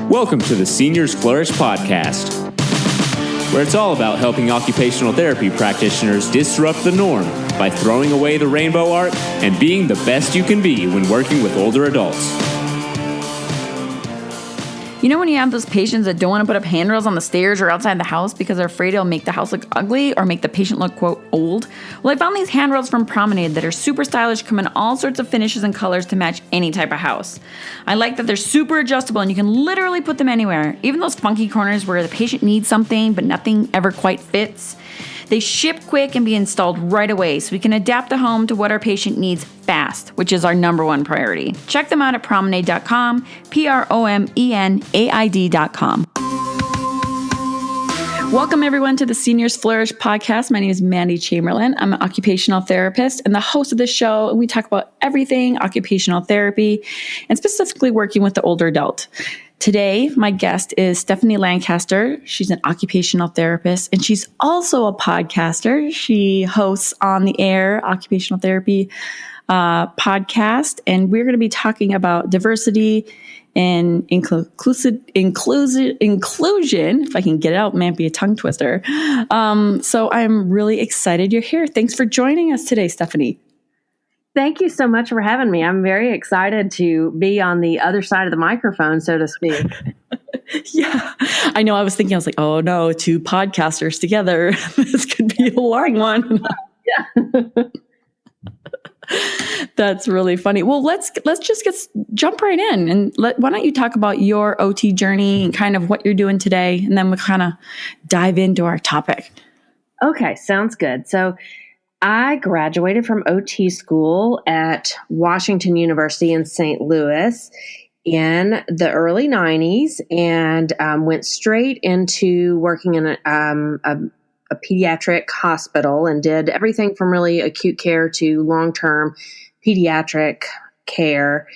Welcome to the Seniors Flourish Podcast, where it's all about helping occupational therapy practitioners disrupt the norm by throwing away the rainbow art and being the best you can be when working with older adults. You know when you have those patients that don't want to put up handrails on the stairs or outside the house because they're afraid it'll make the house look ugly or make the patient look, quote, old? Well, I found these handrails from Promenaid that are super stylish, come in all sorts of finishes and colors to match any type of house. I like that they're super adjustable and you can literally put them anywhere, even those funky corners where the patient needs something but nothing ever quite fits. They ship quick and be installed right away, so we can adapt the home to what our patient needs fast, which is our number one priority. Check them out at promenaid.com, promenaid.com. Welcome, everyone, to the Seniors Flourish Podcast. My name is Mandy Chamberlain. I'm an occupational therapist and the host of this show. We talk about everything occupational therapy and specifically working with the older adult. Today, my guest is Stephanie Lancaster. She's an occupational therapist, and she's also a podcaster. She hosts On the Air Occupational Therapy podcast, and we're going to be talking about diversity and inclusion. If I can get it out, might be a tongue twister. So I'm really excited you're here. Thanks for joining us today, Stephanie. Thank you so much for having me. I'm very excited to be on the other side of the microphone, so to speak. Yeah, I know. I was like, oh no, two podcasters together. This could be a long one. Yeah. That's really funny. Well, let's just jump right in and why don't you talk about your OT journey and kind of what you're doing today, and then we'll kind of dive into our topic. Okay, sounds good. So I graduated from OT school at Washington University in St. Louis in the early 90s and went straight into working in a pediatric hospital and did everything from really acute care to long-term pediatric care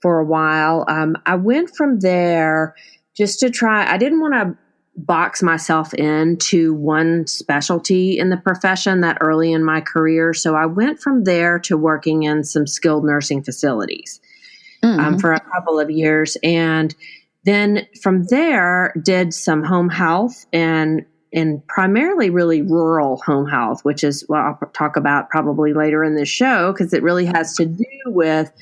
for a while. I went from there just to try. I didn't want to box myself into one specialty in the profession that early in my career. So I went from there to working in some skilled nursing facilities for a couple of years. And then from there did some home health and primarily really rural home health, which is what I'll talk about probably later in this show, because it really has to do with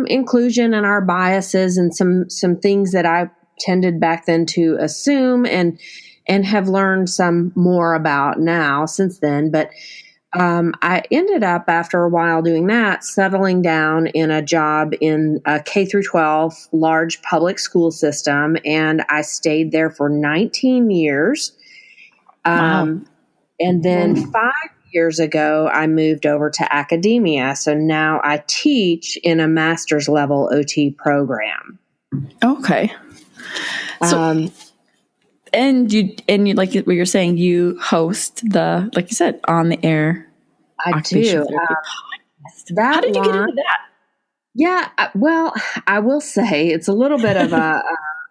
inclusion and our biases and some things that I tended back then to assume and have learned some more about now since then. But I ended up after a while doing that, settling down in a job in a K through 12 large public school system. And I stayed there for 19 years. Wow. And then 5 years ago, I moved over to academia. So now I teach in a master's level OT program. Okay. So, and you like what you're saying, you host like you said, On the Air. I do. How did you get into that? Yeah. Well, I will say it's a little bit of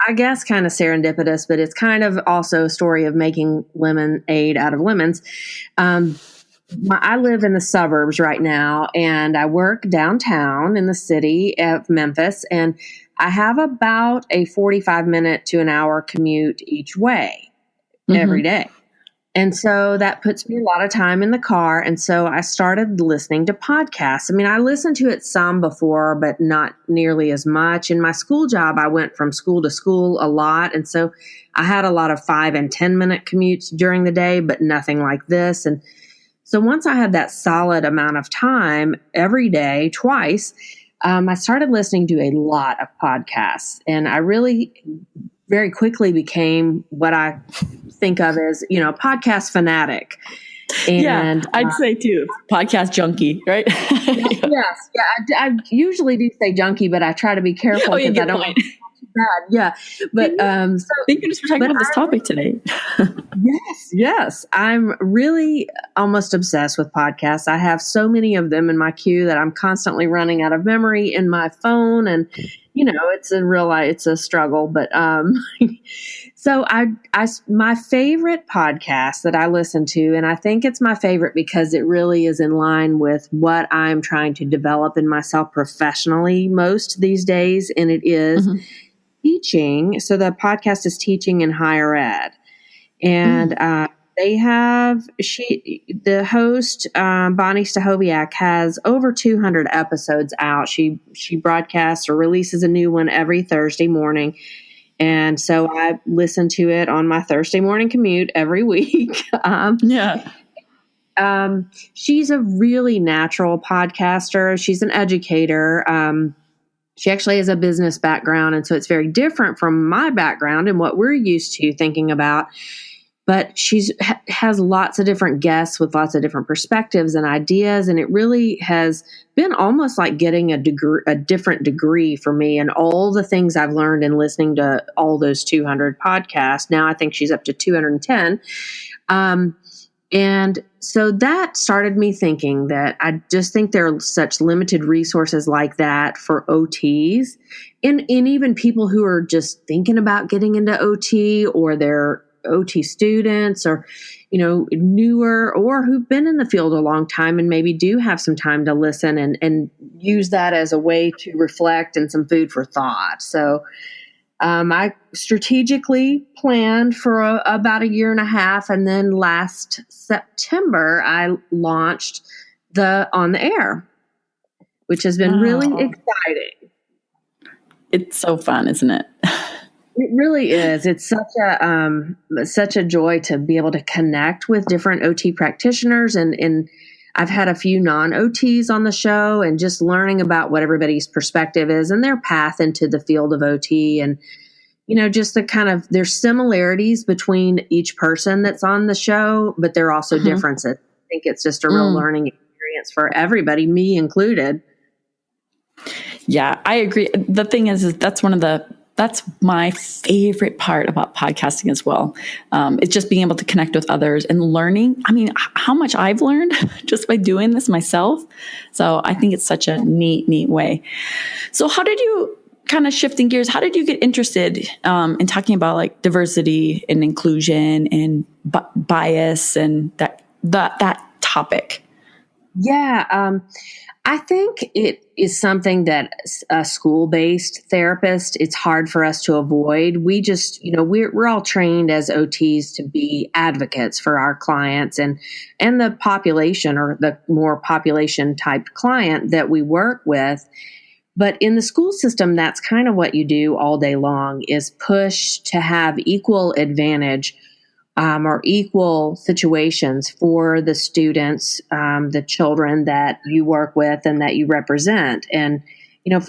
I guess kind of serendipitous, but it's kind of also a story of making lemonade out of lemons. I live in the suburbs right now, and I work downtown in the city of Memphis, and I have about a 45-minute to an hour commute each way every day. And so that puts me a lot of time in the car. And so I started listening to podcasts. I mean, I listened to it some before, but not nearly as much. In my school job, I went from school to school a lot. And so I had a lot of 5 and 10-minute commutes during the day, but nothing like this. And so once I had that solid amount of time every day, twice, I started listening to a lot of podcasts, and I really very quickly became what I think of as, podcast fanatic. And, yeah, I'd say too, podcast junkie, right? Yes. Yeah. I usually do say junkie, but I try to be careful because I don't want to be too bad. Yeah. But, thank you for talking about this topic today. Yes. I'm really almost obsessed with podcasts. I have so many of them in my queue that I'm constantly running out of memory in my phone, and it's a struggle, but, so my favorite podcast that I listen to, and I think it's my favorite because it really is in line with what I'm trying to develop in myself professionally most these days. And it is teaching. So the podcast is Teaching in Higher Ed. And they have, the host, Bonnie Stachowiak, has over 200 episodes out. She broadcasts or releases a new one every Thursday morning. And so I listen to it on my Thursday morning commute every week. She's a really natural podcaster. She's an educator. She actually has a business background, and so it's very different from my background and what we're used to thinking about. But she's has lots of different guests with lots of different perspectives and ideas, and it really has been almost like getting a different degree for me, and all the things I've learned in listening to all those 200 podcasts. Now I think she's up to 210. And so that started me thinking that I just think there are such limited resources like that for OTs and even people who are just thinking about getting into OT, or they're OT students, or, newer, or who've been in the field a long time and maybe do have some time to listen and use that as a way to reflect and some food for thought. So I strategically planned for about a year and a half, and then last September I launched the On the Air, which has been really exciting. It's so fun, isn't it? It really is. It's such a joy to be able to connect with different OT practitioners, and I've had a few non-OTs on the show, and just learning about what everybody's perspective is and their path into the field of OT, and just the kind of, there's similarities between each person that's on the show, but there are also differences. I think it's just a real learning experience for everybody, me included. Yeah, I agree. The thing is that's my favorite part about podcasting as well. It's just being able to connect with others and learning. I mean, how much I've learned just by doing this myself. So I think it's such a neat way. So how did you, kind of shifting gears, how did you get interested in talking about like diversity and inclusion and bias and that topic? Yeah, I think it is something that a school-based therapist, it's hard for us to avoid. We just, we're all trained as OTs to be advocates for our clients and the population, or the more population type client that we work with. But in the school system, that's kind of what you do all day long, is push to have equal advantage or equal situations for the students, the children that you work with and that you represent. And,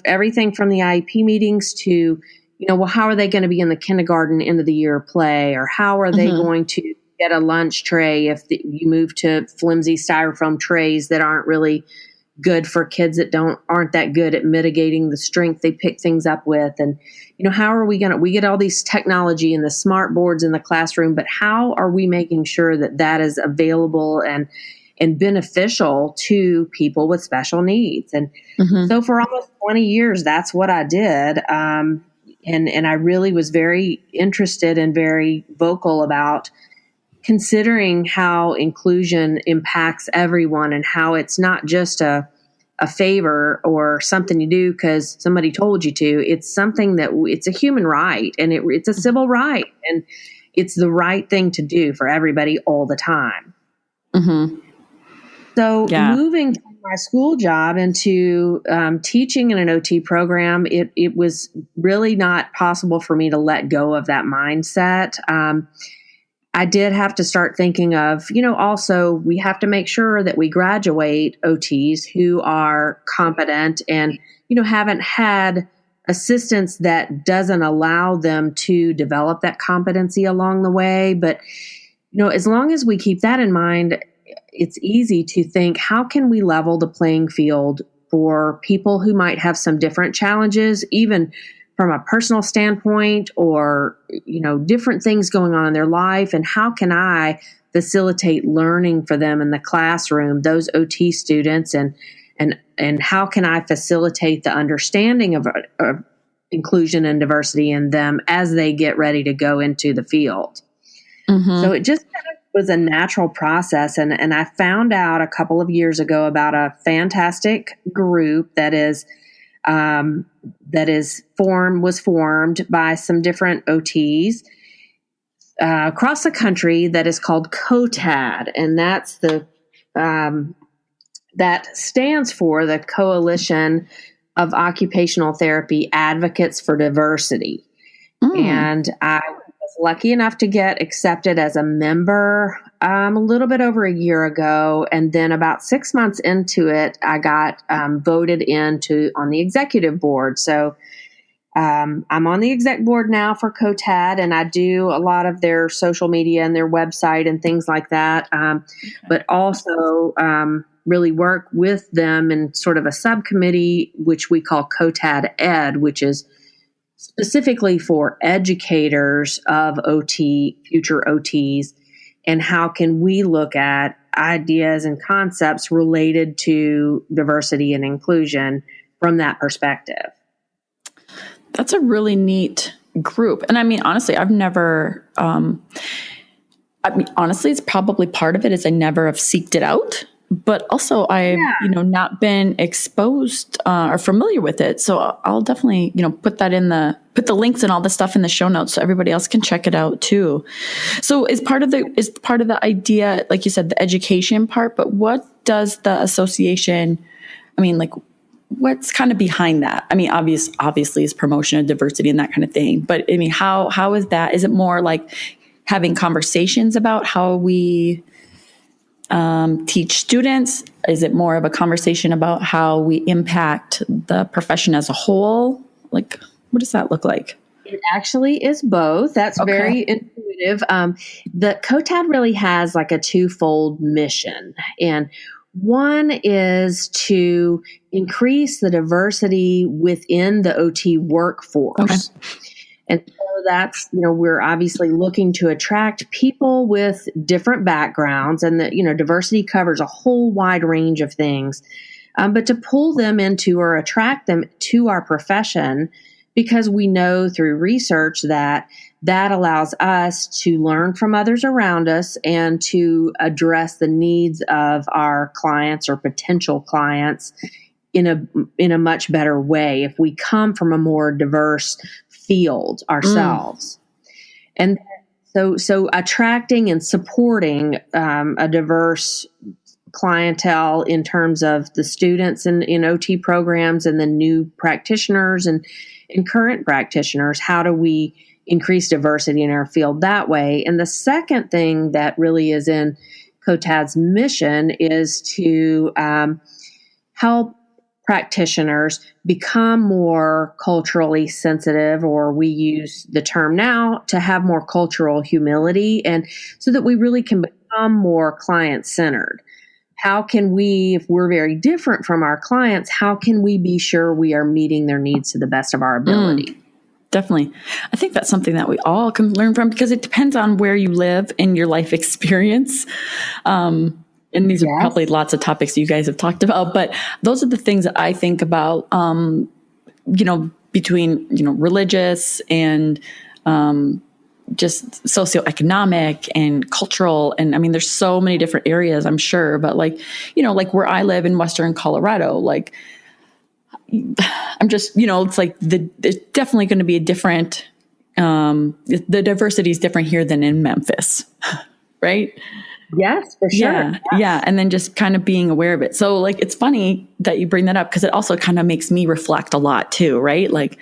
everything from the IEP meetings to, how are they going to be in the kindergarten end of the year play, or how are they going to get a lunch tray if you move to flimsy styrofoam trays that aren't really good for kids that aren't that good at mitigating the strength they pick things up with. And, how are we get all these technology and the smart boards in the classroom, but how are we making sure that is available and beneficial to people with special needs? And so for almost 20 years, that's what I did. And I really was very interested and very vocal about considering how inclusion impacts everyone, and how it's not just a favor or something you do because somebody told you to. It's something that it's a human right, and it's a civil right, and it's the right thing to do for everybody all the time. So moving from my school job into teaching in an OT program, it was really not possible for me to let go of that mindset. I did have to start thinking of, also we have to make sure that we graduate OTs who are competent and, haven't had assistance that doesn't allow them to develop that competency along the way. But, as long as we keep that in mind, it's easy to think, how can we level the playing field for people who might have some different challenges, even from a personal standpoint, or, different things going on in their life, and how can I facilitate learning for them in the classroom, those OT students, and how can I facilitate the understanding of inclusion and diversity in them as they get ready to go into the field. So it just kind of was a natural process, and I found out a couple of years ago about a fantastic group that is was formed by some different OTs across the country that is called COTAD, and that's that stands for the Coalition of Occupational Therapy Advocates for Diversity. And I was lucky enough to get accepted as a member a little bit over a year ago. And then about 6 months into it, I got voted on the executive board. So I'm on the exec board now for COTAD, and I do a lot of their social media and their website and things like that. But also really work with them in sort of a subcommittee, which we call COTAD Ed, which is specifically for educators of future OTs, and how can we look at ideas and concepts related to diversity and inclusion from that perspective. That's a really neat group. And I mean, honestly, it's probably part of it is I never have seeked it out. But also I've, not been exposed or familiar with it. So I'll definitely, put the links and all the stuff in the show notes so everybody else can check it out too. So is part of the idea, like you said, the education part, but what does the association, what's kind of behind that? I mean, obviously is promotion of diversity and that kind of thing. But I mean, how is that? Is it more like having conversations about how we teach students? Is it more of a conversation about how we impact the profession as a whole? Like, what does that look like? It actually is both. That's very intuitive. The COTAD really has like a twofold mission. And one is to increase the diversity within the OT workforce. Okay. And so that's, we're obviously looking to attract people with different backgrounds, and diversity covers a whole wide range of things, but to pull them into or attract them to our profession, because we know through research that allows us to learn from others around us and to address the needs of our clients or potential clients in a much better way if we come from a more diverse field ourselves. And so attracting and supporting a diverse clientele in terms of the students in OT programs and the new practitioners and current practitioners, how do we increase diversity in our field that way? And the second thing that really is in COTAD's mission is to help practitioners become more culturally sensitive, or we use the term now to have more cultural humility, and so that we really can become more client-centered. How can we, if we're very different from our clients, how can we be sure we are meeting their needs to the best of our ability? Definitely. I think that's something that we all can learn from, because it depends on where you live in your life experience. And these are probably lots of topics you guys have talked about, but those are the things that I think about, between, religious and just socioeconomic and cultural. And I mean, there's so many different areas, I'm sure, but like where I live in Western Colorado, like I'm just, it's like it's definitely going to be a different, the diversity is different here than in Memphis, right? Yes, for sure. Yeah. And then just kind of being aware of it. So like, it's funny that you bring that up, because it also kind of makes me reflect a lot too, right? Like,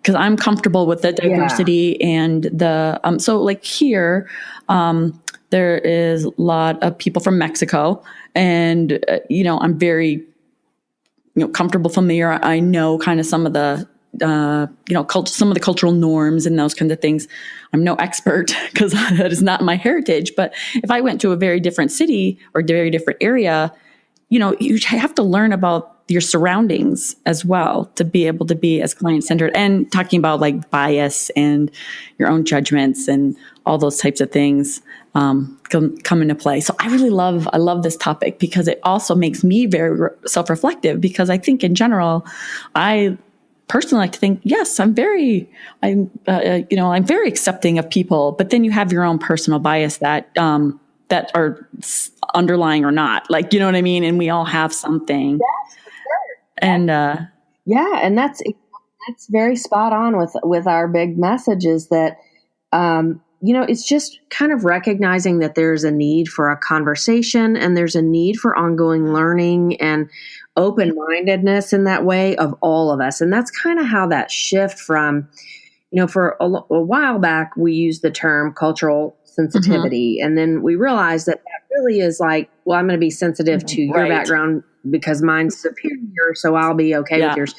because I'm comfortable with the diversity and the, so like here, there is a lot of people from Mexico, and, I'm very, comfortable, familiar. I know kind of some of the, some of the cultural norms and those kinds of things. I'm no expert, because that is not my heritage. But if I went to a very different city or a very different area, you have to learn about your surroundings as well to be able to be as client-centered, and talking about like bias and your own judgments and all those types of things come into play. So I love this topic, because it also makes me very self-reflective, because I think in general, I personally like to think, yes, I'm very accepting of people, but then you have your own personal bias that are underlying or not, like, you know what I mean? And we all have something. Yes, for sure. And Yeah, and that's very spot on with our big message is that, it's just kind of recognizing that there's a need for a conversation and there's a need for ongoing learning and open-mindedness in that way of all of us. And that's kind of how that shift from, for a while back, we used the term cultural sensitivity. And then we realized that really is like, well, I'm going to be sensitive to your background because mine's superior, so I'll be okay with yours.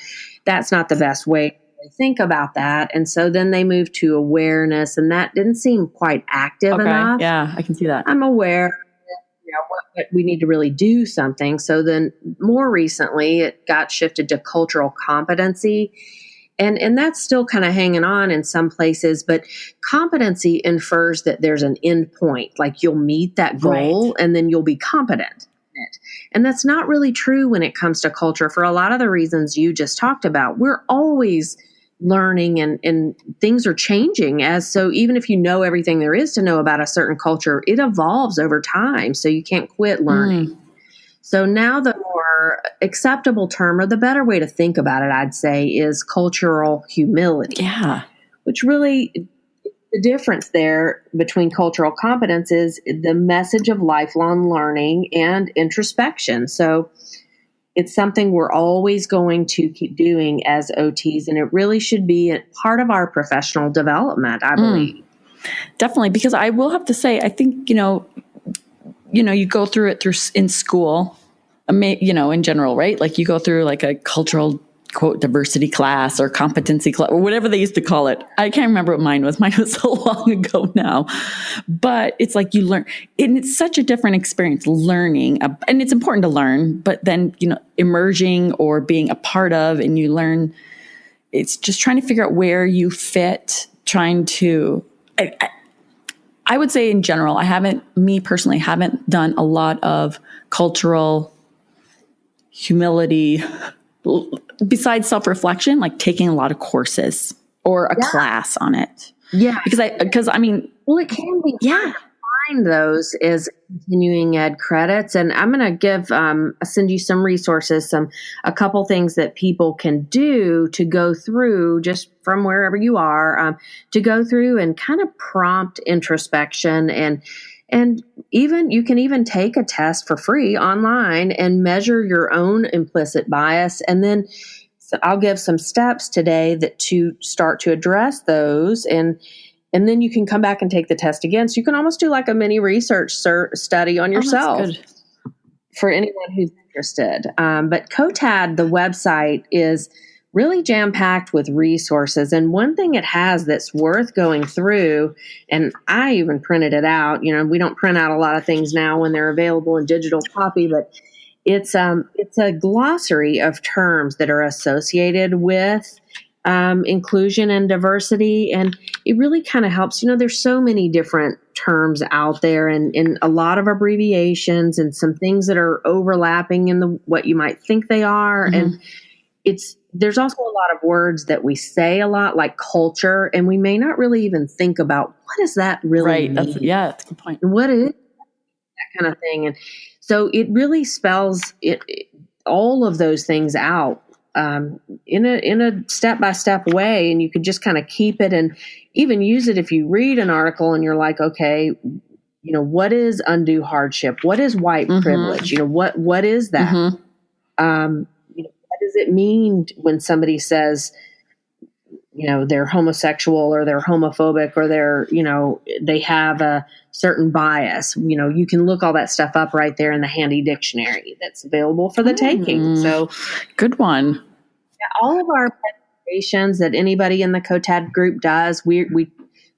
That's not the best way to think about that. And so then they moved to awareness, and that didn't seem quite active enough. Yeah, I can see that. I'm aware that, what we need to really do something. So then more recently, it got shifted to cultural competency. And that's still kind of hanging on in some places, but competency infers that there's an end point, like you'll meet that goal and then you'll be competent in it. And that's not really true when it comes to culture for a lot of the reasons you just talked about. We're always learning and things are changing so even if you know everything there is to know about a certain culture, it evolves over time. So you can't quit learning. So now the more acceptable term, or the better way to think about it, I'd say, is cultural humility. Yeah. Which really, the difference there between cultural competence is the message of lifelong learning and introspection. So it's something we're always going to keep doing as OTs, and it really should be a part of our professional development, I believe. Definitely, because I will have to say, I think, you go through it in school, in general, right? Like you go through like a cultural, quote, diversity class or competency class or whatever they used to call it. I can't remember what mine was. Mine was so long ago now. But it's like you learn, and it's such a different experience learning. And it's important to learn, but then, emerging or being a part of, and you learn, it's just trying to figure out where you fit, trying to... I would say in general, me personally, haven't done a lot of cultural humility besides self-reflection, like taking a lot of courses or a class on it. Yeah. Because I mean, well, it can be hard to find those as continuing ed credits. And I'm going to send you some resources, a couple things that people can do to go through just from wherever you are, to go through and kind of prompt introspection. And even you can even take a test for free online and measure your own implicit bias. And then I'll give some steps today to start to address those. And then you can come back and take the test again. So you can almost do like a mini research study on yourself for anyone who's interested. But COTAD, the website, is really jam-packed with resources. And one thing it has that's worth going through, and I even printed it out. We don't print out a lot of things now when they're available in digital copy, but it's a glossary of terms that are associated with inclusion and diversity. And it really kind of helps. There's so many different terms out there and a lot of abbreviations and some things that are overlapping in what you might think they are. And there's also a lot of words that we say a lot, like culture, and we may not really even think about what does that really mean? That's a good point. What is that kind of thing? And so it really spells all of those things out in a step-by-step way, and you could just kind of keep it and even use it if you read an article and you're like, okay, what is undue hardship? What is white privilege? What is that? What does it mean when somebody says, they're homosexual or they're homophobic or they have a certain bias? You can look all that stuff up right there in the handy dictionary that's available for the taking. So good one. All of our presentations that anybody in the COTAD group does,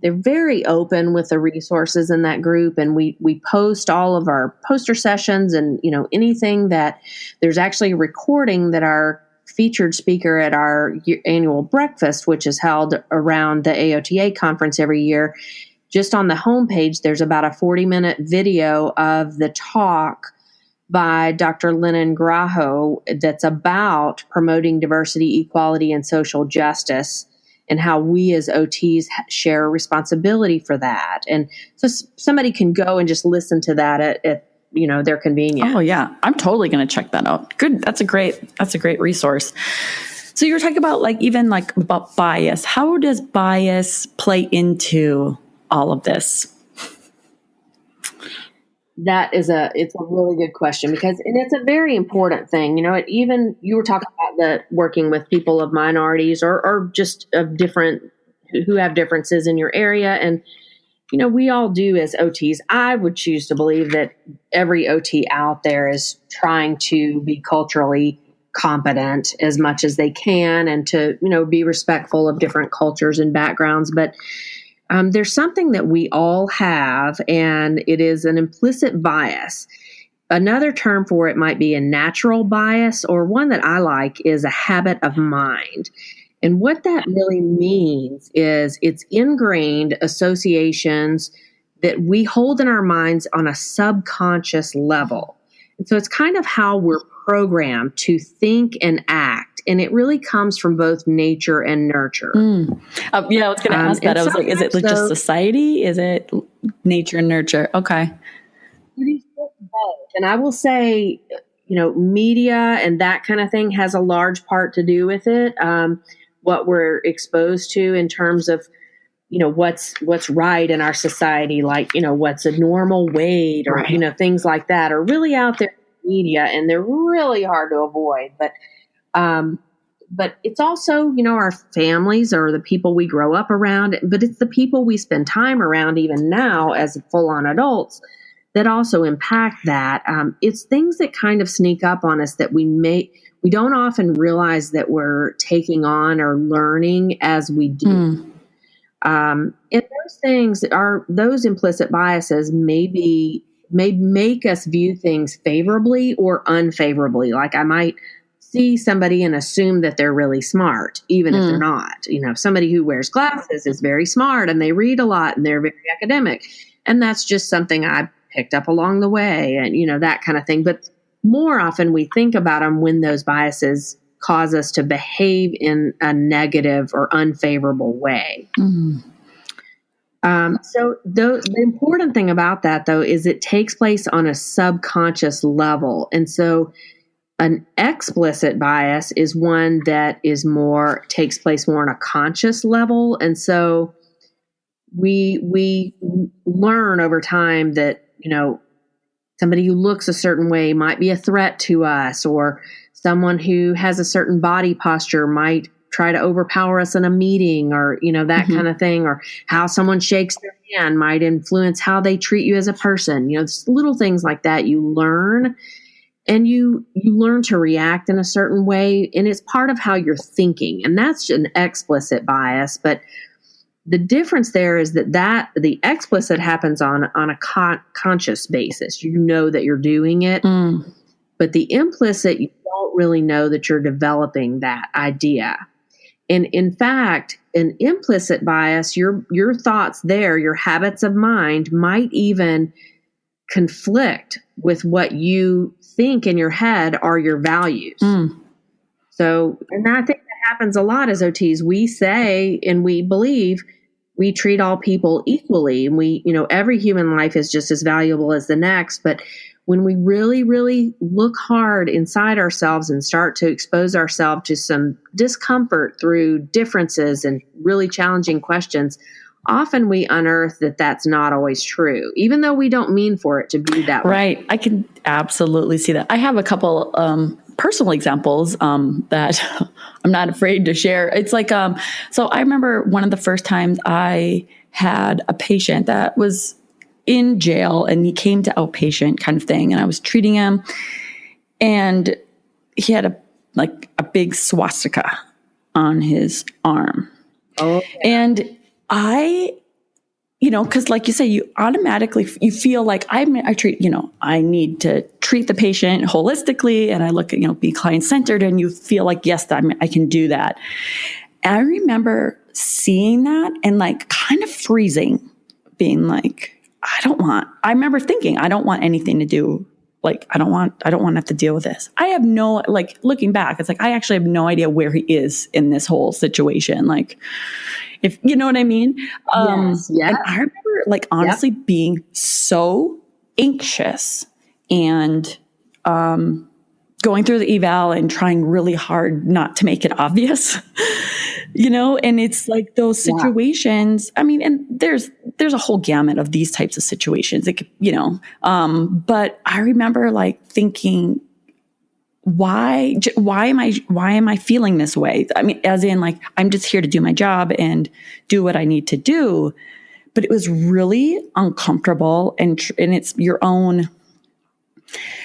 they're very open with the resources in that group, and we post all of our poster sessions and anything that there's actually a recording that our featured speaker at our annual breakfast, which is held around the AOTA conference every year. Just on the homepage, there's about a 40-minute video of the talk by Dr. Lennon Graho that's about promoting diversity, equality, and social justice, and how we as OTs share a responsibility for that. And so somebody can go and just listen to that at their convenience. Oh yeah. I'm totally going to check that out. Good. That's a great resource. So you're talking about even about bias. How does bias play into all of this? It's a really good question and it's a very important thing. Even you were talking about working with people of minorities or just of different, who have differences in your area. And, we all do as OTs. I would choose to believe that every OT out there is trying to be culturally competent as much as they can and to, be respectful of different cultures and backgrounds. But there's something that we all have, and it is an implicit bias. Another term for it might be a natural bias, or one that I like is a habit of mind. And what that really means is it's ingrained associations that we hold in our minds on a subconscious level. And so it's kind of how we're programmed to think and act. And it really comes from both nature and nurture. I was going to ask that. I was like, is it just society? Is it nature and nurture? Okay. And I will say, media and that kind of thing has a large part to do with it. What we're exposed to in terms of, what's right in our society, like, what's a normal weight or, right. Things like that are really out there in the media, and they're really hard to avoid. But it's also, our families or the people we grow up around, but it's the people we spend time around even now as full-on adults that also impact that. It's things that kind of sneak up on us that we don't often realize that we're taking on or learning as we do. And those things those implicit biases may make us view things favorably or unfavorably. Like I might see somebody and assume that they're really smart, even if they're not. Somebody who wears glasses is very smart and they read a lot and they're very academic. And that's just something I picked up along the way and, that kind of thing. But more often we think about them when those biases cause us to behave in a negative or unfavorable way. So the important thing about that, though, is it takes place on a subconscious level. And so an explicit bias is one that takes place more on a conscious level. And so we learn over time that, somebody who looks a certain way might be a threat to us, or someone who has a certain body posture might try to overpower us in a meeting, or, that kind of thing, or how someone shakes their hand might influence how they treat you as a person. Little things like that you learn, and you learn to react in a certain way, and it's part of how you're thinking, and that's an explicit bias. But the difference there is that the explicit happens on a conscious basis. You know that you're doing it, but the implicit, you don't really know that you're developing that idea. And in fact, an implicit bias, your thoughts there, your habits of mind might even conflict with what you think in your head are your values. So, and I think that happens a lot as OTs. We say and we believe we treat all people equally, and we, every human life is just as valuable as the next. But when we really, really look hard inside ourselves and start to expose ourselves to some discomfort through differences and really challenging questions, often we unearth that that's not always true, even though we don't mean for it to be that way. Right. I can absolutely see that. I have a couple personal examples that I'm not afraid to share. It's like, so I remember one of the first times I had a patient that was in jail and he came to outpatient kind of thing, and I was treating him, and he had a big swastika on his arm. Oh, yeah. And because like you say, you automatically, you feel like I need to treat the patient holistically, and I look at, be client-centered, and you feel like, yes, I can do that. And I remember seeing that and kind of freezing, being like, I remember thinking, I don't want anything to do, I don't want to have to deal with this. I have no, looking back, it's I actually have no idea where he is in this whole situation. If you know what I mean? Yes. And I remember honestly being so anxious and, going through the eval and trying really hard not to make it obvious, and it's like those situations. I mean, and there's a whole gamut of these types of situations. It could, but I remember like thinking, why am I feeling this way? I mean, as in like, I'm just here to do my job and do what I need to do. But it was really uncomfortable and it's your own.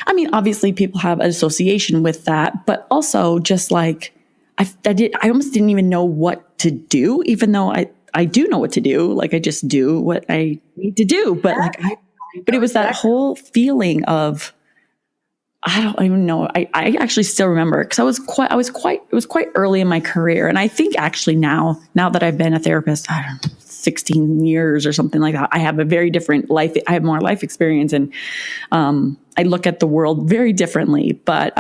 I mean, obviously people have an association with that, but also just like, I almost didn't even know what to do, even though I do know what to do. Like I just do what I need to do. But but it was that whole feeling of, I don't even know. I actually still remember because it was quite early in my career. And I think actually now that I've been a therapist, I don't know, 16 years or something like that, I have a very different life. I have more life experience and, I look at the world very differently, but,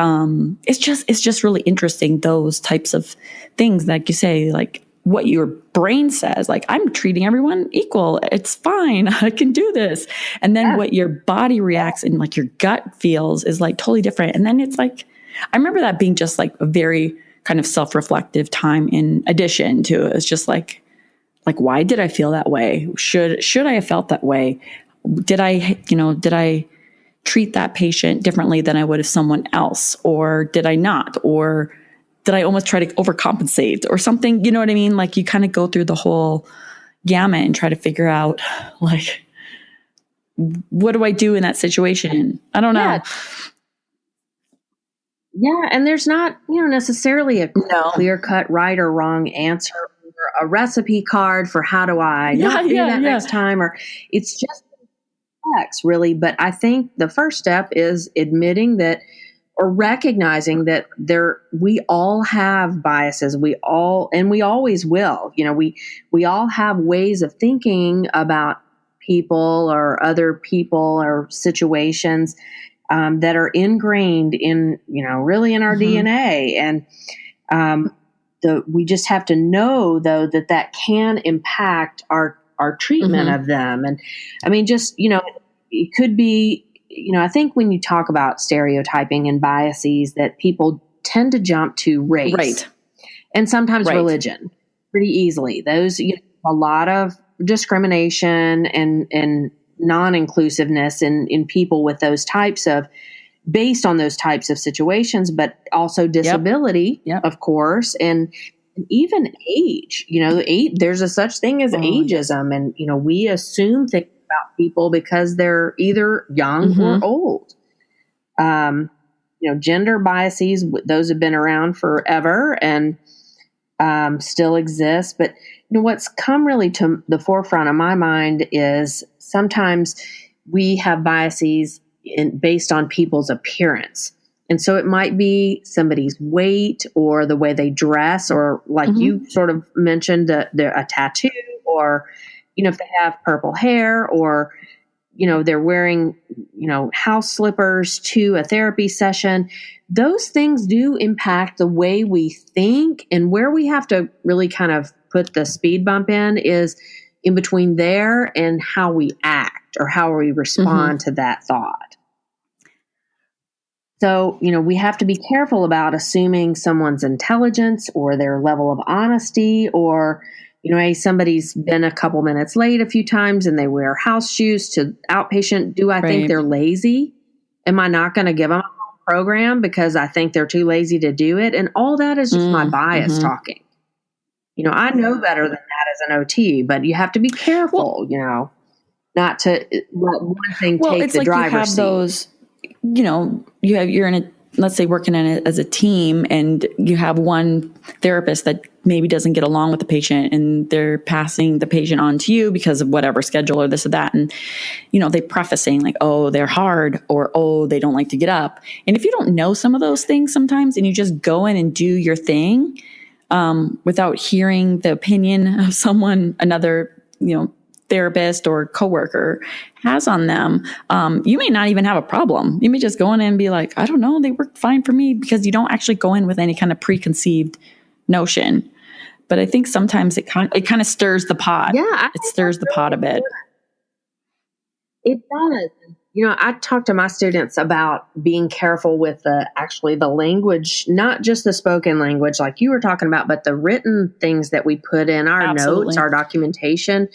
it's just really interesting. Those types of things, like you say, like what your brain says, like I'm treating everyone equal. It's fine. I can do this. And then what your body reacts and like your gut feels is like totally different. And then it's like, I remember that being just like a very kind of self-reflective time in addition to it's just like, why did I feel that way? Should I have felt that way? Did I treat that patient differently than I would have someone else? Or did I not? Or did I almost try to overcompensate or something? You know what I mean? Like you kind of go through the whole gamut and try to figure out like, what do I do in that situation? I don't know. Yeah. And there's not, necessarily a clear-cut right or wrong answer or a recipe card for how do I not do that next time, or it's just complex, really. But I think the first step is admitting that or recognizing that we all have biases. We always will. We all have ways of thinking about people or other people or situations that are ingrained in, really in our DNA. And we just have to know, though, that can impact our treatment of them. And I mean, just, it could be, I think when you talk about stereotyping and biases, that people tend to jump to race and sometimes religion pretty easily. Those, a lot of discrimination and non-inclusiveness in people with those types of, based on those types of situations, but also disability, of course, and even age. There's a such thing as ageism, and we assume things about people because they're either young or old. Gender biases; those have been around forever and still exist. But what's come really to the forefront of my mind is sometimes we have biases based on people's appearance. And so it might be somebody's weight or the way they dress, or like you sort of mentioned, a tattoo, or, if they have purple hair, or, they're wearing, house slippers to a therapy session. Those things do impact the way we think, and where we have to really kind of put the speed bump is in between there and how we act or how we respond to that thought. So, we have to be careful about assuming someone's intelligence or their level of honesty, or, hey, somebody's been a couple minutes late a few times and they wear house shoes to outpatient. Do I think they're lazy? Am I not going to give them a program because I think they're too lazy to do it? And all that is just my bias talking. I know better than that as an OT, but you have to be careful, not to let one thing take the driver's seat. Those, you're in a, let's say working in it as a team, and you have one therapist that maybe doesn't get along with the patient, and they're passing the patient on to you because of whatever schedule or this or that. And, they preface saying like, oh, they're hard, or, oh, they don't like to get up. And if you don't know some of those things sometimes, and you just go in and do your thing, without hearing the opinion of someone, another, therapist or coworker has on them, you may not even have a problem. You may just go in and be like, I don't know, they work fine for me, because you don't actually go in with any kind of preconceived notion. But I think sometimes it kind of stirs the pot. Yeah. It stirs the pot a bit. It does. I talk to my students about being careful with the language, not just the spoken language like you were talking about, but the written things that we put in our notes, our documentation.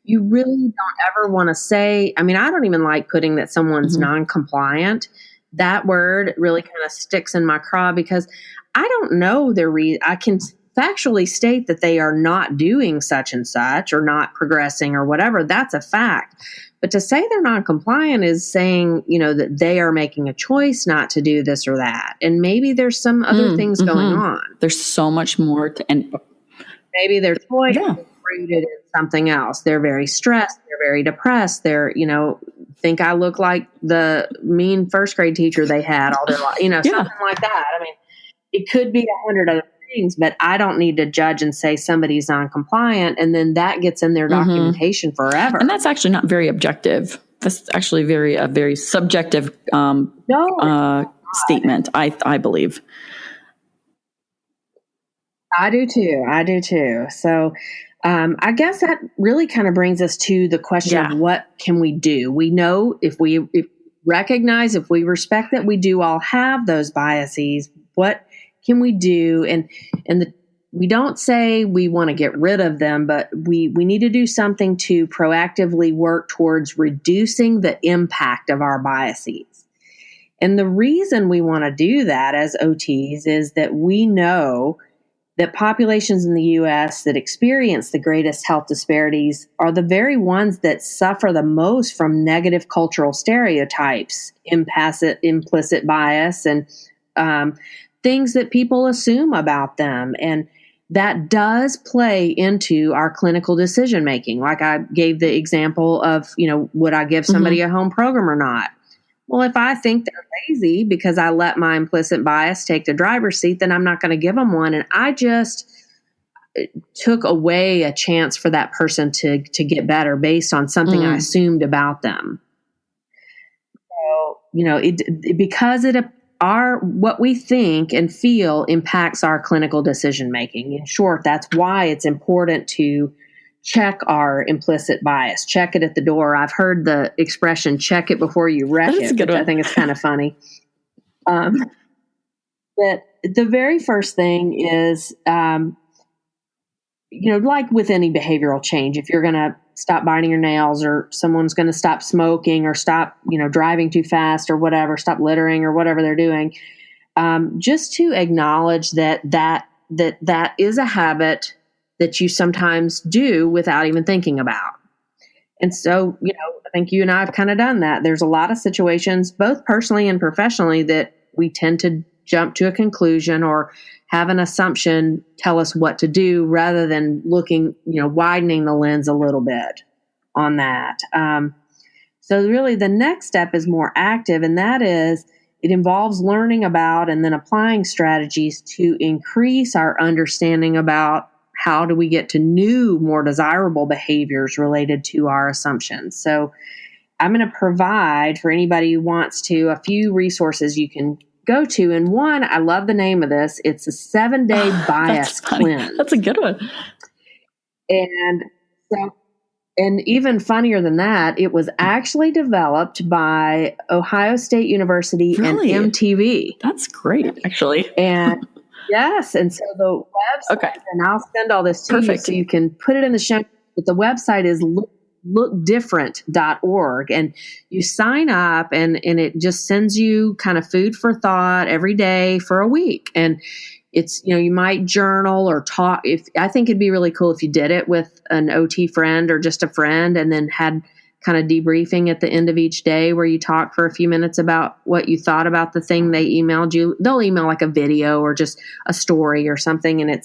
You really don't ever want to say, I don't even like putting that someone's non-compliant. That word really kind of sticks in my craw because I don't know their I can factually state that they are not doing such and such or not progressing or whatever. That's a fact. But to say they're non-compliant is saying, that they are making a choice not to do this or that. And maybe there's some other things going on. There's so much more to, and maybe their choice is rooted in something else. They're very stressed. They're very depressed. They're, think I look like the mean first grade teacher they had all their life, something like that. It could be 100 other things, but I don't need to judge and say somebody's non-compliant, and then that gets in their documentation forever. And that's actually not very objective. That's actually a very subjective statement, I believe. I do too. So I guess that really kind of brings us to the question of what can we do? We know if we recognize, if we respect that we do all have those biases, what can we do? We don't say we want to get rid of them, but we need to do something to proactively work towards reducing the impact of our biases. And the reason we want to do that as OTs is that we know that populations in the U.S. that experience the greatest health disparities are the very ones that suffer the most from negative cultural stereotypes, implicit bias, and things that people assume about them. And that does play into our clinical decision making. Like I gave the example of, would I give somebody a home program or not? Well, if I think they're lazy because I let my implicit bias take the driver's seat, then I'm not going to give them one. And I just took away a chance for that person to get better based on something I assumed about them. So, because what we think and feel impacts our clinical decision making. In short, that's why it's important to check our implicit bias. Check it at the door. I've heard the expression, check it before you wreck it, which I think is kind of funny. But the very first thing is, like with any behavioral change, if you're going to stop biting your nails or someone's going to stop smoking or stop, driving too fast or whatever, stop littering or whatever they're doing, just to acknowledge that is a habit that you sometimes do without even thinking about. And so, I think you and I have kind of done that. There's a lot of situations, both personally and professionally, that we tend to jump to a conclusion or have an assumption tell us what to do rather than looking, widening the lens a little bit on that. So really the next step is more active, and that is it involves learning about and then applying strategies to increase our understanding about how do we get to new, more desirable behaviors related to our assumptions. So I'm going to provide for anybody who wants to a few resources you can go to. And one, I love the name of this. It's a 7-day bias cleanse. That's a good one. And even funnier than that, it was actually developed by Ohio State University and MTV. That's great, actually. And yes, and so the website, and I'll send all this to you so you can put it in the show. But the website is lookdifferent.org, and you sign up and it just sends you kind of food for thought every day for a week. And it's, you might journal or talk. I think it'd be really cool if you did it with an OT friend or just a friend, and then had kind of debriefing at the end of each day where you talk for a few minutes about what you thought about the thing they emailed you. They'll email like a video or just a story or something, and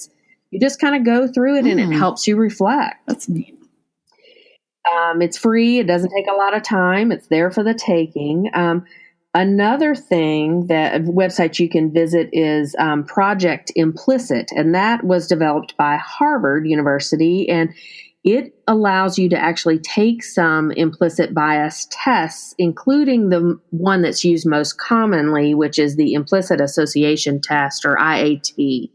you just kind of go through it and it helps you reflect. That's neat. It's free. It doesn't take a lot of time. It's there for the taking. Another thing, that website you can visit is Project Implicit, and that was developed by Harvard University, and it allows you to actually take some implicit bias tests, including the one that's used most commonly, which is the Implicit Association Test, or IAT.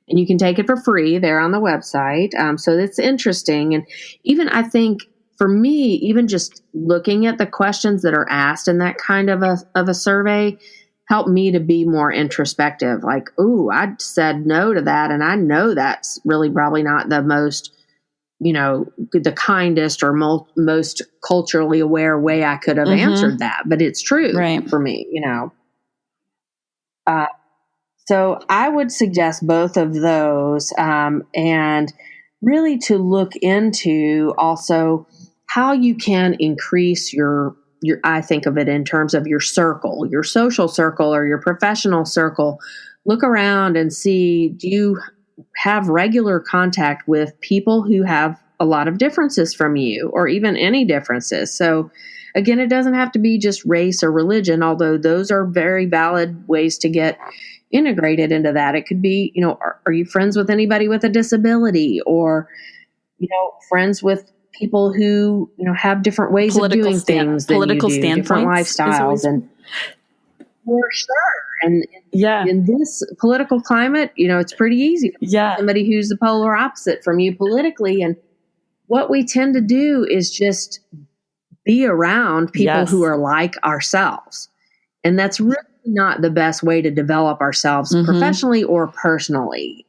And you can take it for free there on the website. So it's interesting. And even I think for me, even just looking at the questions that are asked in that kind of a survey helped me to be more introspective. Like, ooh, I said no to that. And I know that's really probably not the most, the kindest or most culturally aware way I could have answered that, but it's true for me, So I would suggest both of those, and really to look into also how you can increase your, I think of it in terms of your circle, your social circle or your professional circle. Look around and see, do you have regular contact with people who have a lot of differences from you or even any differences? So again, it doesn't have to be just race or religion, although those are very valid ways to get integrated into that. It could be, are you friends with anybody with a disability, or, friends with people who, have different ways of doing things than you do, different lifestyles, and for sure. And in this political climate, it's pretty easy to find somebody who's the polar opposite from you politically. And what we tend to do is just be around people who are like ourselves. And that's really not the best way to develop ourselves professionally or personally.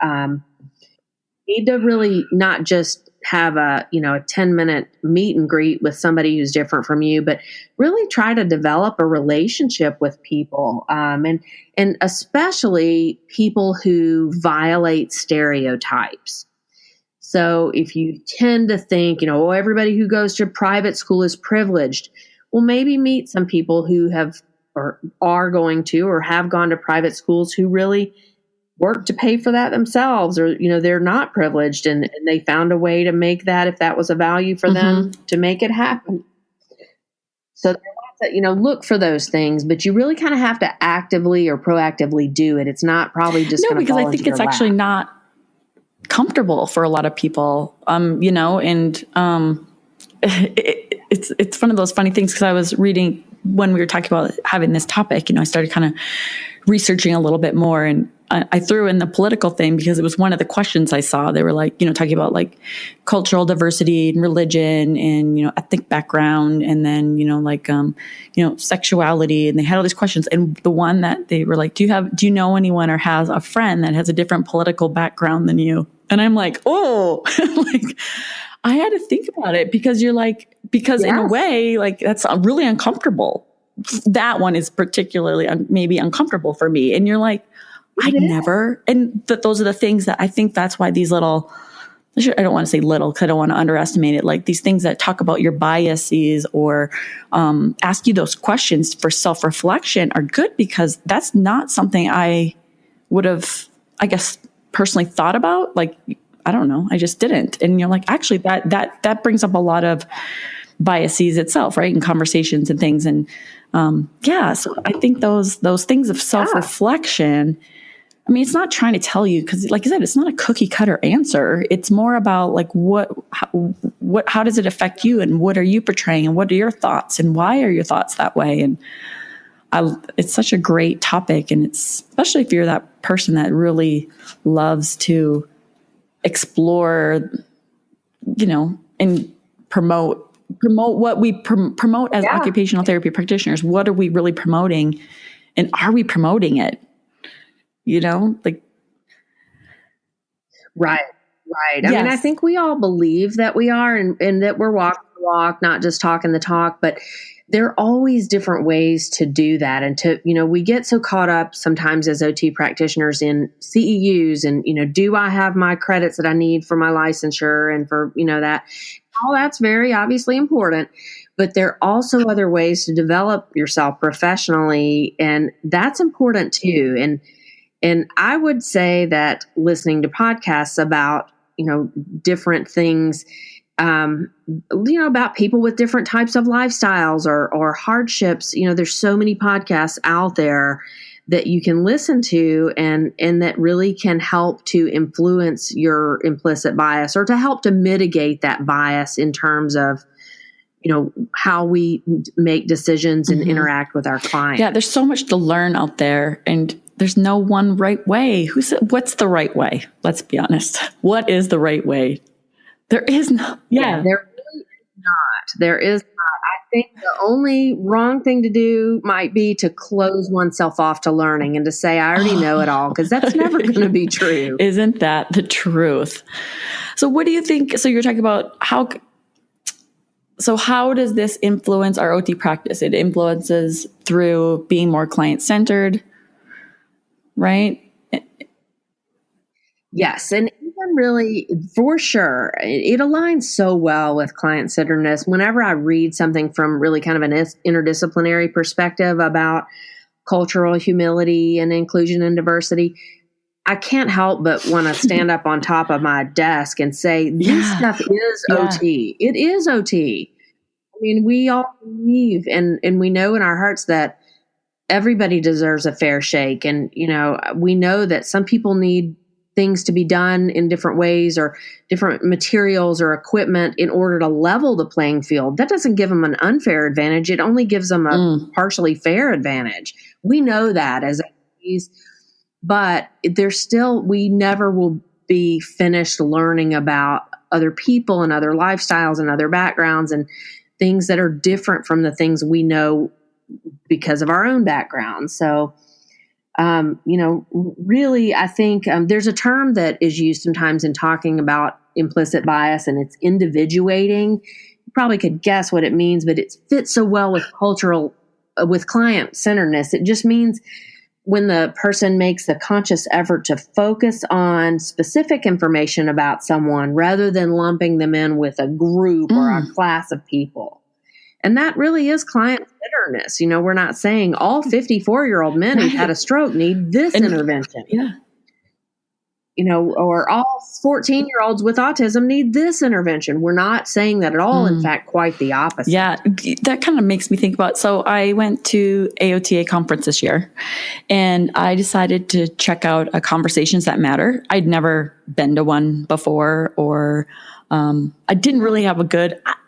Need to really not just have a 10-minute meet and greet with somebody who's different from you, but really try to develop a relationship with people, and especially people who violate stereotypes. So if you tend to think, everybody who goes to private school is privileged, well, maybe meet some people who have or are going to or have gone to private schools who really work to pay for that themselves, or, they're not privileged and they found a way to make that, if that was a value for them, to make it happen. So look for those things, but you really kind of have to actively or proactively do it. It's not probably just going to fall into your lap. No, because I think it's actually not comfortable for a lot of people, it's one of those funny things, because I was reading when we were talking about having this topic, I started kind of researching a little bit more, and I threw in the political thing because it was one of the questions I saw. They were like, talking about like cultural diversity and religion and, ethnic background, and then, sexuality. And they had all these questions. And the one that they were like, do you know anyone or has a friend that has a different political background than you? And I'm like, oh, like I had to think about it, because in a way, like that's really uncomfortable. That one is particularly maybe uncomfortable for me. And you're like, those are the things that I think that's why these little, I don't want to say little because I don't want to underestimate it. Like these things that talk about your biases or ask you those questions for self-reflection are good, because that's not something I would have, I guess, personally thought about. Like, I don't know, I just didn't. And you're like, actually that brings up a lot of biases itself, right? In conversations and things. And so I think those things of self-reflection, I mean, it's not trying to tell you, because like I said, it's not a cookie cutter answer. It's more about like how does it affect you, and what are you portraying, and what are your thoughts, and why are your thoughts that way? And it's such a great topic, and it's especially if you're that person that really loves to explore, and promote what we promote as occupational therapy practitioners. What are we really promoting, and are we promoting it? Right. I mean, I think we all believe that we are, and that we're walking the walk, not just talking the talk, but there are always different ways to do that. And we get so caught up sometimes as OT practitioners in CEUs and, do I have my credits that I need for my licensure and for, that, all that's very obviously important, but there are also other ways to develop yourself professionally. And that's important too. And I would say that listening to podcasts about, different things, about people with different types of lifestyles or hardships, there's so many podcasts out there that you can listen to and that really can help to influence your implicit bias, or to help to mitigate that bias in terms of, how we make decisions and interact with our clients. Yeah, there's so much to learn out there, and there's no one right way. What's the right way? Let's be honest. What is the right way? There is no. Yeah, there really is not. There is not. I think the only wrong thing to do might be to close oneself off to learning and to say, I already know it all, because that's never going to be true. Isn't that the truth? So what do you think? So you're talking about how does this influence our OT practice? It influences through being more client-centered, right? Yes. And even really, for sure, it aligns so well with client-centeredness. Whenever I read something from really kind of an interdisciplinary perspective about cultural humility and inclusion and diversity, I can't help but want to stand up on top of my desk and say, this stuff is OT. It is OT. I mean, we all believe and we know in our hearts that everybody deserves a fair shake. And, we know that some people need things to be done in different ways or different materials or equipment in order to level the playing field. That doesn't give them an unfair advantage. It only gives them a partially fair advantage. We know that as OTs, but we never will be finished learning about other people and other lifestyles and other backgrounds and things that are different from the things we know because of our own background. So, really, I think there's a term that is used sometimes in talking about implicit bias, and it's individuating. You probably could guess what it means, but it fits so well with client-centeredness. It just means when the person makes a conscious effort to focus on specific information about someone rather than lumping them in with a group or a class of people. And that really is client-centeredness. We're not saying all 54-year-old men who've had a stroke need this intervention. Yeah. Or all 14-year-olds with autism need this intervention. We're not saying that at all. In fact, quite the opposite. Yeah, that kind of makes me think about, so I went to AOTA conference this year and I decided to check out a Conversations That Matter. I'd never been to one before, or I didn't really have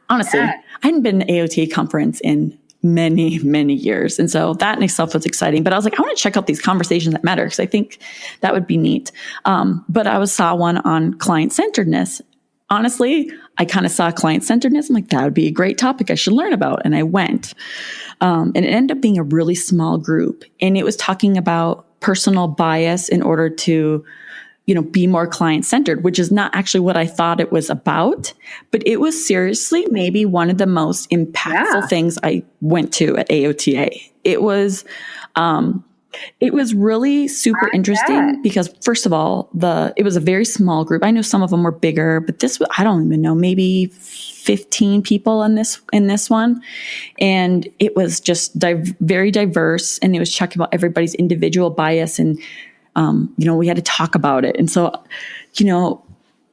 honestly, I hadn't been to an AOTA conference in many, many years. And so that in itself was exciting. But I was like, I want to check out these Conversations That Matter because I think that would be neat. But I saw one on client-centeredness. Honestly, I kind of saw client-centeredness. I'm like, that would be a great topic I should learn about. And I went. And it ended up being a really small group. And it was talking about personal bias in order to be more client-centered, which is not actually what I thought it was about, but it was seriously maybe one of the most impactful things I went to at AOTA. It was really super interesting because, first of all, it was a very small group. I know some of them were bigger, but this was, I don't even know, maybe 15 people in this one. And it was just very diverse, and it was checking about everybody's individual bias, and we had to talk about it. And so,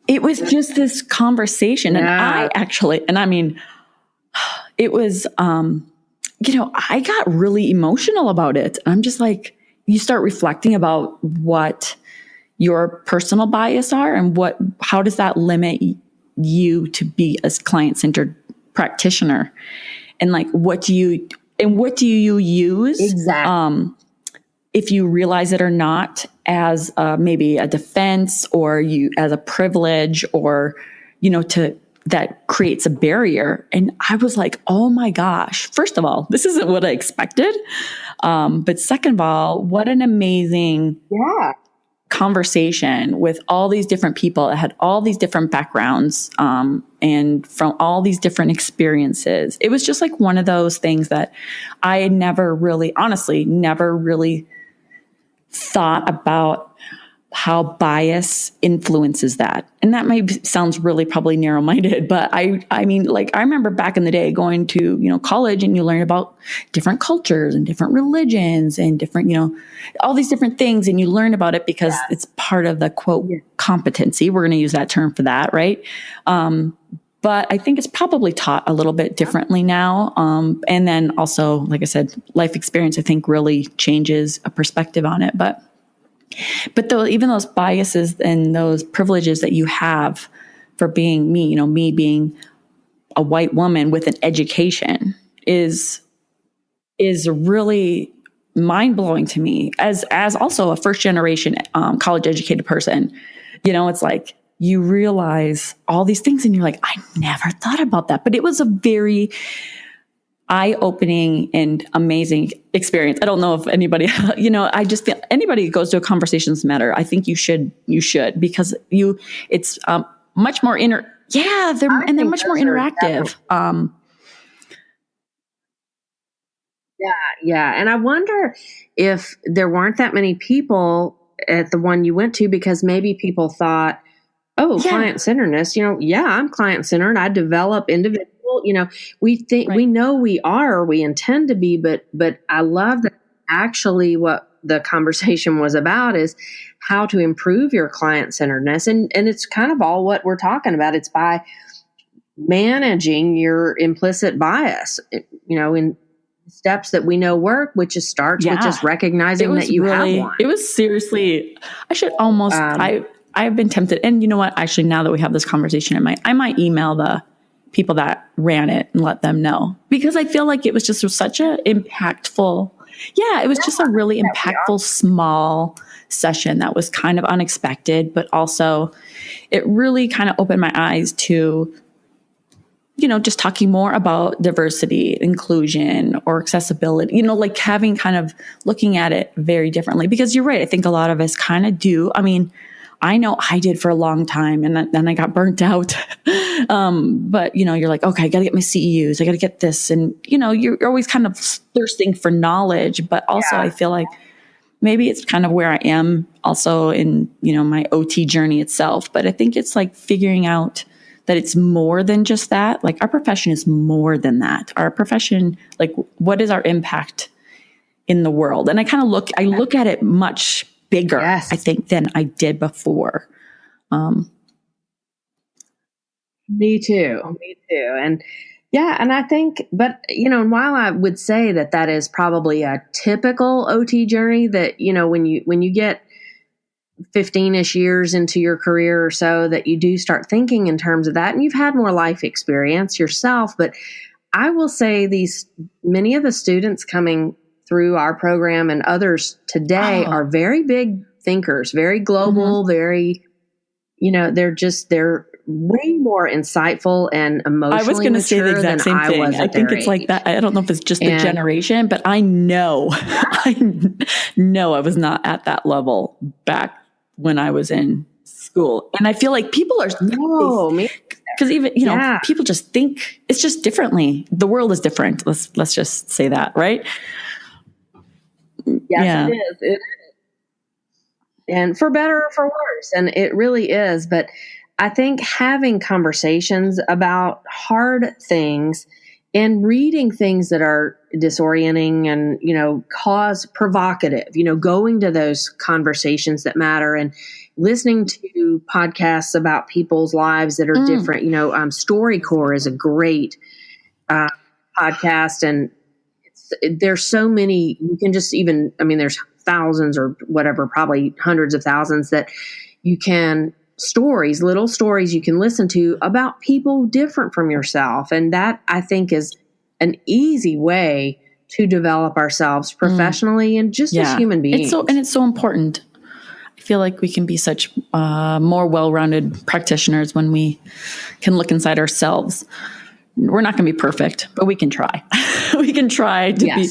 it was just this conversation. And it was, I got really emotional about it. I'm just like, you start reflecting about what your personal bias are and how does that limit you to be a client-centered practitioner? And like, what do you use? Exactly. If you realize it or not, as maybe a defense or as a privilege, or, that creates a barrier. And I was like, oh my gosh, first of all, this isn't what I expected. But second of all, what an amazing conversation with all these different people that had all these different backgrounds, and from all these different experiences. It was just like one of those things that I had never really thought about how bias influences that. And that sounds really probably narrow-minded, but I mean, like, I remember back in the day going to, college, and you learn about different cultures and different religions and different, all these different things. And you learn about it because it's part of the quote competency. We're going to use that term for that. Right. But I think it's probably taught a little bit differently now. And then also, like I said, life experience, I think, really changes a perspective on it. But even those biases and those privileges that you have for being me being a white woman with an education is really mind-blowing to me as also a first generation college educated person. It's like, you realize all these things and you're like, I never thought about that. But it was a very eye-opening and amazing experience. I don't know if anybody, I just feel anybody who goes to a Conversations Matter, I think you should because it's much more they're much more interactive. Yeah. And I wonder if there weren't that many people at the one you went to because maybe people thought, client-centeredness, I'm client-centered. I develop individual, we think we know we are, or we intend to be, but I love that actually what the conversation was about is how to improve your client-centeredness. And it's kind of all what we're talking about. It's by managing your implicit bias, in steps that we know work, which is starts with just recognizing that you have one. It was seriously, I should almost, I've been tempted. And you know what? Actually, now that we have this conversation, I might email the people that ran it and let them know, because I feel like it was just such a impactful. Yeah, it was just a really impactful small session that was kind of unexpected, but also it really kind of opened my eyes to, just talking more about diversity, inclusion, or accessibility, like having kind of looking at it very differently, because you're right. I think a lot of us kind of do. I mean, I know I did for a long time and then I got burnt out. But you're like, okay, I got to get my CEUs. I got to get this. And, you're always kind of thirsting for knowledge, but also I feel like maybe it's kind of where I am also in, my OT journey itself. But I think it's like figuring out that it's more than just that. Like our profession is more than that. Our profession, like what is our impact in the world? And I look at it much bigger, I think, than I did before. Me too. And and I think, but, while I would say that is probably a typical OT journey that, when you get 15-ish years into your career or so, that you do start thinking in terms of that, and you've had more life experience yourself. But I will say many of the students coming through our program and others today are very big thinkers, very global, very, they're way more insightly and emotionally. I was going to say the exact same thing. I think it's like that. I don't know if it's just the generation, but I know, I was not at that level back when I was in school. And I feel like people are, because even, people just think it's just differently. The world is different. Let's just say that, right? Yes, it is. It is. And for better or for worse. And it really is. But I think having conversations about hard things and reading things that are disorienting and, cause provocative, going to those conversations that matter and listening to podcasts about people's lives that are different. StoryCorps is a great podcast, and there's so many, you can just there's thousands or whatever, probably hundreds of thousands that you can little stories you can listen to about people different from yourself. And that, I think, is an easy way to develop ourselves professionally and just as human beings. It's so important. I feel like we can be such more well-rounded practitioners when we can look inside ourselves. We're not going to be perfect, but we can try. We can try to be,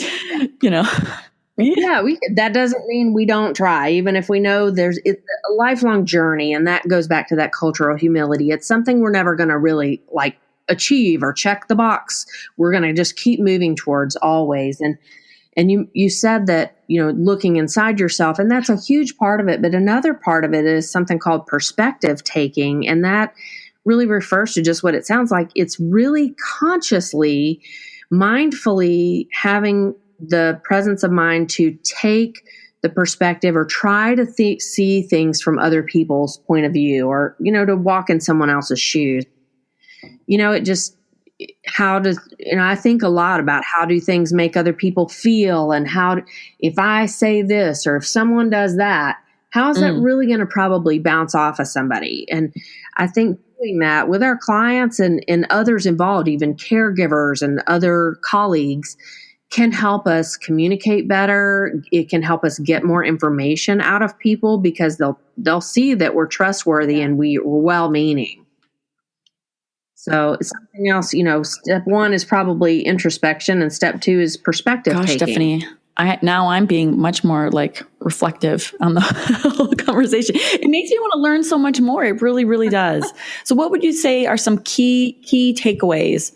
that doesn't mean we don't try, even if we know it's a lifelong journey. And that goes back to that cultural humility. It's something we're never going to really achieve or check the box. We're going to just keep moving towards always. And you said that, looking inside yourself, and that's a huge part of it. But another part of it is something called perspective taking. And that really refers to just what it sounds like. It's really consciously, mindfully having the presence of mind to take the perspective or try to see things from other people's point of view, or, to walk in someone else's shoes. I think a lot about how do things make other people feel, and if I say this or if someone does that, how is that really going to probably bounce off of somebody? And I think doing that with our clients and others involved, even caregivers and other colleagues, can help us communicate better. It can help us get more information out of people because they'll see that we're trustworthy and we're well-meaning. So something else, step 1 is probably introspection, and step 2 is perspective taking. Stephanie, now I'm being much more like reflective on the whole conversation. It makes me want to learn so much more. It really, really does. So what would you say are some key takeaways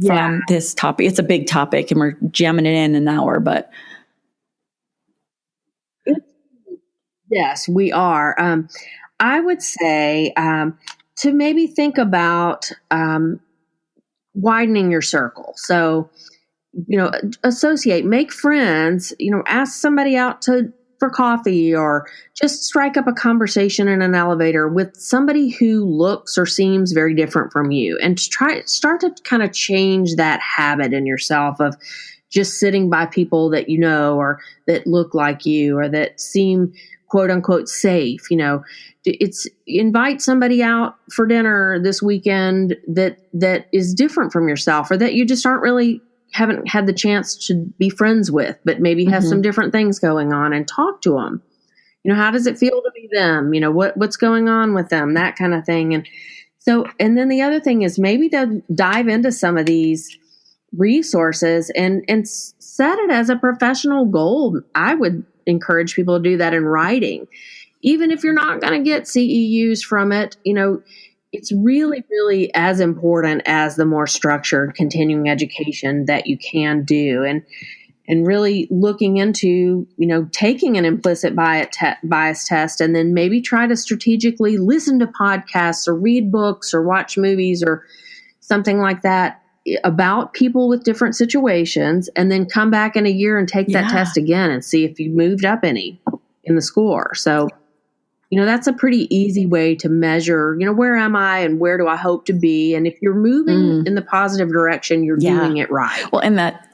from this topic? It's a big topic and we're jamming it in an hour, but. Yes, we are. I would say to maybe think about widening your circle. So, associate, make friends, ask somebody out for coffee, or just strike up a conversation in an elevator with somebody who looks or seems very different from you, and start to kind of change that habit in yourself of just sitting by people that or that look like you or that seem quote unquote safe. It's invite somebody out for dinner this weekend that is different from yourself, or that you just haven't had the chance to be friends with, but maybe has some different things going on, and talk to them. How does it feel to be them? What's going on with them, that kind of thing. And then the other thing is maybe to dive into some of these resources and set it as a professional goal. I would encourage people to do that in writing. Even if you're not going to get CEUs from it, it's really, really as important as the more structured continuing education that you can do. And really looking into, taking an implicit bias test, and then maybe try to strategically listen to podcasts or read books or watch movies or something like that about people with different situations, and then come back in a year and take that test again and see if you moved up any in the score. So, that's a pretty easy way to measure, where am I and where do I hope to be? And if you're moving in the positive direction, you're doing it right. Well, and that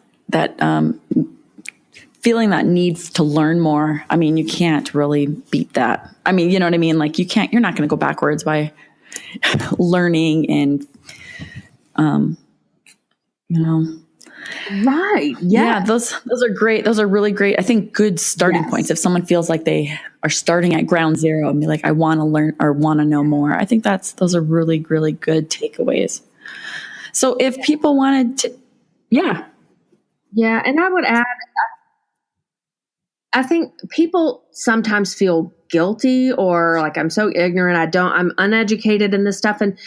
feeling that need to learn more, you can't really beat that. You know what I mean? Like you're not going to go backwards by learning and, Right. Yeah. Those are great. Those are really great. I think good starting points. If someone feels like they are starting at ground zero and be like, I want to learn or want to know more. I think those are really, really good takeaways. So if people wanted to, Yeah. And I would add, I think people sometimes feel guilty or like, I'm so ignorant. I'm uneducated in this stuff. And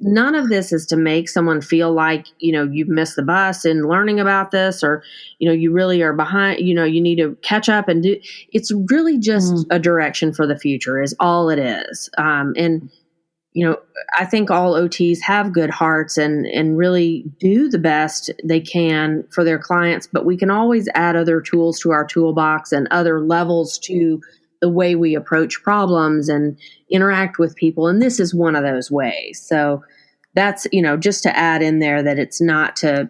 none of this is to make someone feel like, you've missed the bus in learning about this, or, you really are behind, you need to catch up and do. It's really just a direction for the future is all it is. And I think all OTs have good hearts and really do the best they can for their clients, but we can always add other tools to our toolbox and other levels to the way we approach problems and interact with people. And this is one of those ways. So that's, just to add in there that it's not to,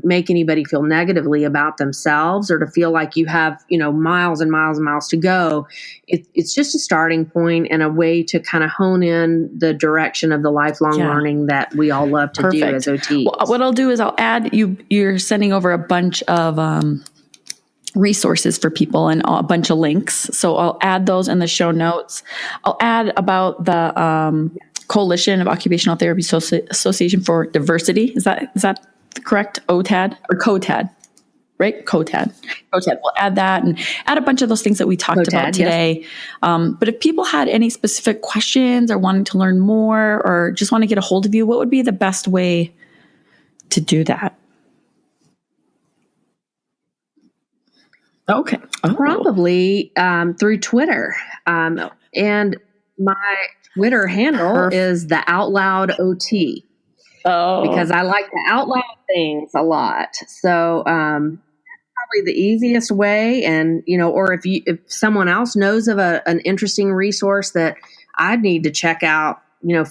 make anybody feel negatively about themselves or to feel like you have, miles and miles and miles to go. It's just a starting point and a way to kind of hone in the direction of the lifelong learning that we all love to do as OTs. Well, what I'll do is I'll add, you're sending over a bunch of resources for people and a bunch of links. So I'll add those in the show notes. I'll add about the Coalition of Occupational Therapy Association for Diversity. Is that correct? OTAD or COTAD, right? COTAD. We'll add that and add a bunch of those things that we talked about today. Yes. But if people had any specific questions or wanting to learn more or just want to get a hold of you, what would be the best way to do that? Okay. Probably through Twitter. And my Twitter handle is the Out Loud OT. Oh. Because I like to out loud things a lot. So that's probably the easiest way. And, or if someone else knows of an interesting resource that I'd need to check out,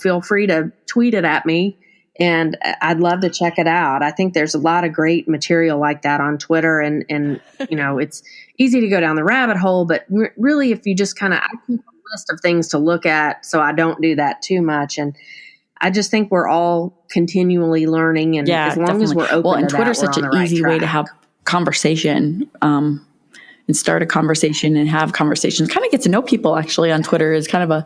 feel free to tweet it at me. And I'd love to check it out. I think there's a lot of great material like that on Twitter. And it's easy to go down the rabbit hole. But really, if you just I keep a list of things to look at so I don't do that too much. And I just think we're all continually learning. And as long as we're open to and that, Twitter's such an easy way to have conversation, and start a conversation and have conversations. Kind of get to know people actually on Twitter is kind of a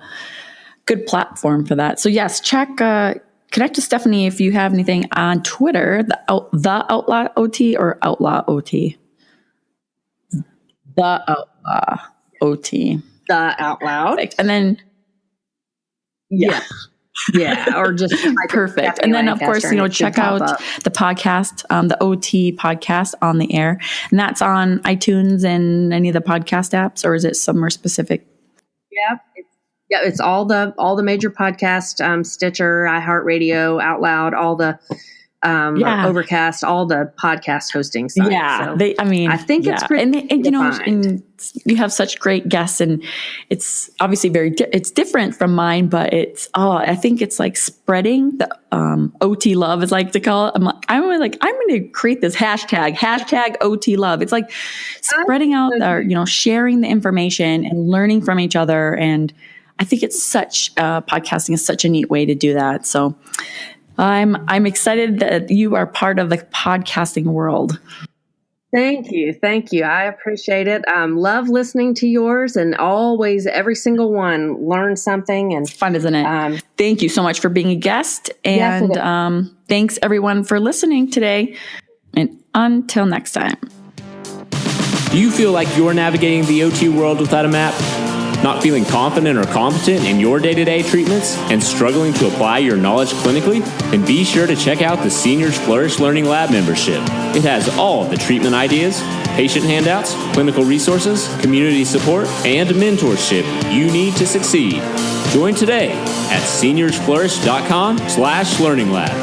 good platform for that. So yes, connect to Stephanie if you have anything on Twitter, the Outlaw OT or Outlaw OT. The Outlaw OT. The Out Loud. Perfect. And then yeah, or just perfect. And then of course, check out the podcast, the OT podcast On the Air, and that's on iTunes and any of the podcast apps, or is it somewhere specific? It's all the major podcasts, Stitcher, iHeartRadio, Out Loud, all the Overcast, all the podcast hosting sites. Yeah, so I think it's pretty. And you have such great guests, and it's obviously it's different from mine, but I think it's like spreading the OT love, is like to call it. I'm going to create this hashtag OT love. It's like spreading out sharing the information and learning from each other, and I think it's podcasting is such a neat way to do that. So I'm excited that you are part of the podcasting world. Thank you. I appreciate it. Love listening to yours, and always every single one learn something. And it's fun, isn't it? Thank you so much for being a guest, and thanks everyone for listening today. And until next time. Do you feel like you're navigating the OT world without a map? Not feeling confident or competent in your day-to-day treatments and struggling to apply your knowledge clinically? Then be sure to check out the Seniors Flourish Learning Lab membership. It has all the treatment ideas, patient handouts, clinical resources, community support, and mentorship you need to succeed. Join today at seniorsflourish.com/learning lab.